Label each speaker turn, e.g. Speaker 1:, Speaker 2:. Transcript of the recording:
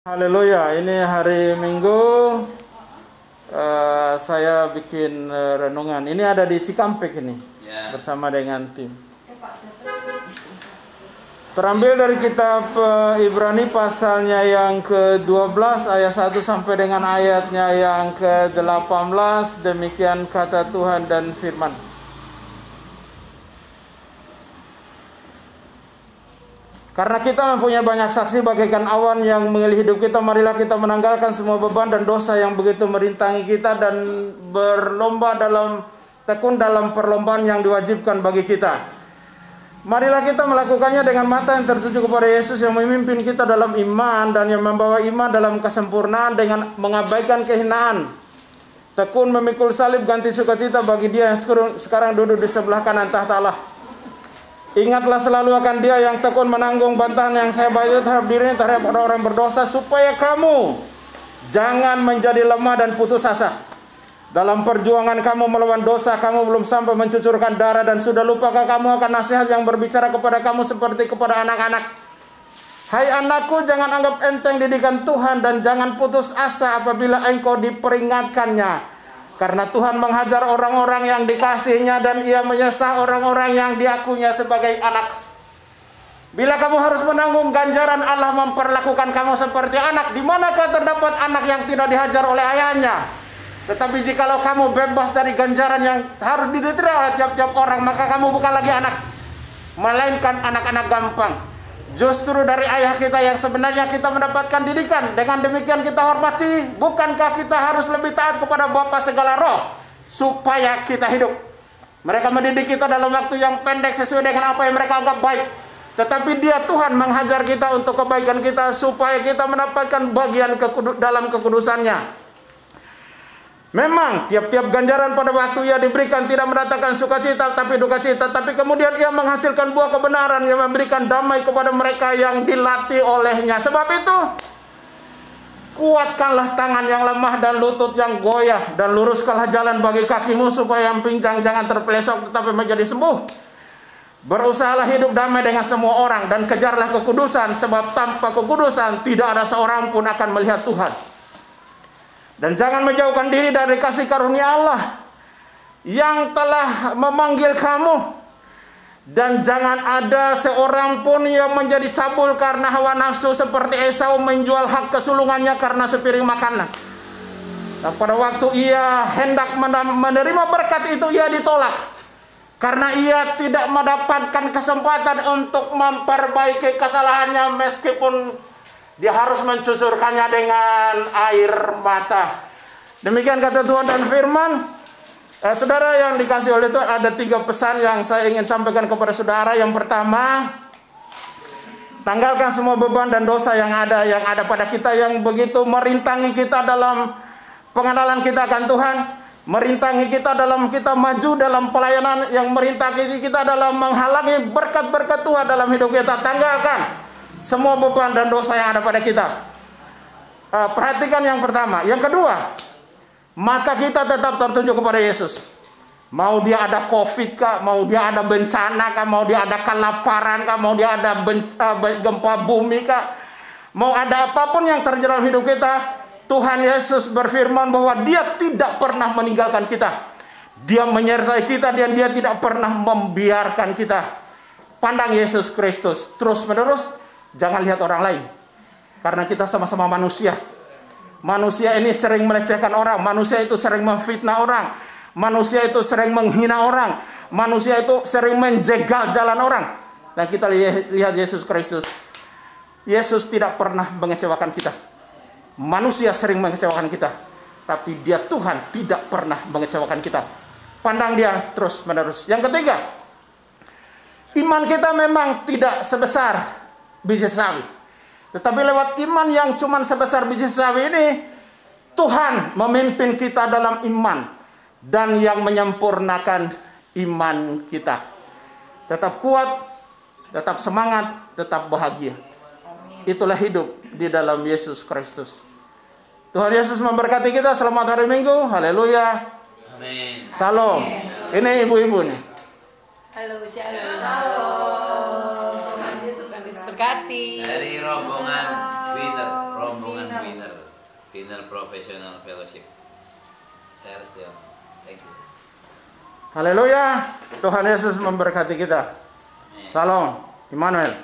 Speaker 1: Haleluya, ini hari Minggu saya bikin renungan. Ini ada di Cikampek ini bersama dengan tim. Terambil dari kitab Ibrani pasalnya yang ke-12 ayat 1 sampai dengan ayatnya yang ke-18. Demikian kata Tuhan dan firman. Karena kita mempunyai banyak saksi bagaikan awan yang mengelilingi hidup kita, marilah kita menanggalkan semua beban dan dosa yang begitu merintangi kita dan berlomba tekun dalam perlombaan yang diwajibkan bagi kita. Marilah kita melakukannya dengan mata yang tertuju kepada Yesus yang memimpin kita dalam iman dan yang membawa iman dalam kesempurnaan dengan mengabaikan kehinaan. Tekun memikul salib ganti sukacita bagi Dia yang sekarang duduk di sebelah kanan tahta Allah. Ingatlah selalu akan Dia yang tekun menanggung bantahan yang saya bayar terhadap dirinya terhadap orang-orang berdosa, supaya kamu jangan menjadi lemah dan putus asa. Dalam perjuangan kamu melawan dosa, kamu belum sampai mencucurkan darah dan sudah lupakah kamu akan nasihat yang berbicara kepada kamu seperti kepada anak-anak? Hai anakku, jangan anggap enteng didikan Tuhan dan jangan putus asa apabila engkau diperingatkannya. Karena Tuhan menghajar orang-orang yang dikasihinya dan Ia menyesal orang-orang yang diakuinya sebagai anak. Bila kamu harus menanggung ganjaran Allah memperlakukan kamu seperti anak, di manakah terdapat anak yang tidak dihajar oleh ayahnya? Tetapi jikalau kamu bebas dari ganjaran yang harus diterima oleh tiap-tiap orang, maka kamu bukan lagi anak, melainkan anak-anak gampang. Justru dari ayah kita yang sebenarnya kita mendapatkan didikan. Dengan demikian kita hormati. Bukankah kita harus lebih taat kepada Bapa segala roh supaya kita hidup? Mereka mendidik kita dalam waktu yang pendek sesuai dengan apa yang mereka anggap baik. Tetapi Dia Tuhan menghajar kita untuk kebaikan kita supaya kita mendapatkan bagian dalam kekudusannya. Memang tiap-tiap ganjaran pada waktu Ia diberikan tidak mendatangkan sukacita tapi duka cita, tapi kemudian Ia menghasilkan buah kebenaran yang memberikan damai kepada mereka yang dilatih olehnya. Sebab itu kuatkanlah tangan yang lemah dan lutut yang goyah, dan luruskanlah jalan bagi kakimu supaya yang pincang jangan terpelesok tetapi menjadi sembuh. Berusahalah hidup damai dengan semua orang dan kejarlah kekudusan, sebab tanpa kekudusan tidak ada seorang pun akan melihat Tuhan. Dan jangan menjauhkan diri dari kasih karunia Allah yang telah memanggil kamu. Dan jangan ada seorang pun yang menjadi cabul karena hawa nafsu seperti Esau menjual hak kesulungannya karena sepiring makanan. Dan pada waktu ia hendak menerima berkat itu, ia ditolak. Karena ia tidak mendapatkan kesempatan untuk memperbaiki kesalahannya meskipun dia harus mencucurkannya dengan air mata. Demikian kata Tuhan dan firman. Saudara yang dikasih oleh Tuhan, ada 3 pesan yang saya ingin sampaikan kepada saudara. Yang pertama, tanggalkan semua beban dan dosa yang ada pada kita, yang begitu merintangi kita dalam pengenalan kita akan Tuhan, merintangi kita dalam kita maju dalam pelayanan, yang merintangi kita dalam menghalangi berkat-berkat Tuhan dalam hidup kita. Tanggalkan semua beban dan dosa yang ada pada kita. Perhatikan yang pertama. Yang kedua, mata kita tetap tertuju kepada Yesus. Mau dia ada COVID kah, mau dia ada bencana kah, mau dia ada kelaparan kah, mau dia ada gempa bumi kah, mau ada apapun yang terjadi dalam hidup kita, Tuhan Yesus berfirman bahwa Dia tidak pernah meninggalkan kita. Dia menyertai kita dan Dia tidak pernah membiarkan kita. Pandang Yesus Kristus terus menerus. Jangan lihat orang lain. Karena kita sama-sama manusia. Manusia ini sering melecehkan orang. Manusia itu sering memfitnah orang. Manusia itu sering menghina orang. Manusia itu sering menjegal jalan orang. Dan kita lihat Yesus Kristus. Yesus tidak pernah mengecewakan kita. Manusia sering mengecewakan kita. Tapi Dia Tuhan tidak pernah mengecewakan kita. Pandang Dia terus menerus. Yang ketiga, iman kita memang tidak sebesar biji sawi. Tetapi lewat iman yang cuma sebesar biji sawi ini, Tuhan memimpin kita dalam iman dan yang menyempurnakan iman kita. Tetap kuat, tetap semangat, tetap bahagia. Itulah hidup di dalam Yesus Kristus. Tuhan Yesus memberkati kita. Selamat hari Minggu. Haleluya.
Speaker 2: Amin.
Speaker 1: Salam. Ini ibu-ibu nih.
Speaker 3: Halo, shalom. Halo. Yesus berkati.
Speaker 2: Dari rombongan Peter, rombongan Professional Fellowship. Saya Restiono. Thank you.
Speaker 1: Haleluya. Tuhan Yesus memberkati kita.
Speaker 2: Amin.
Speaker 1: Shalom. Immanuel.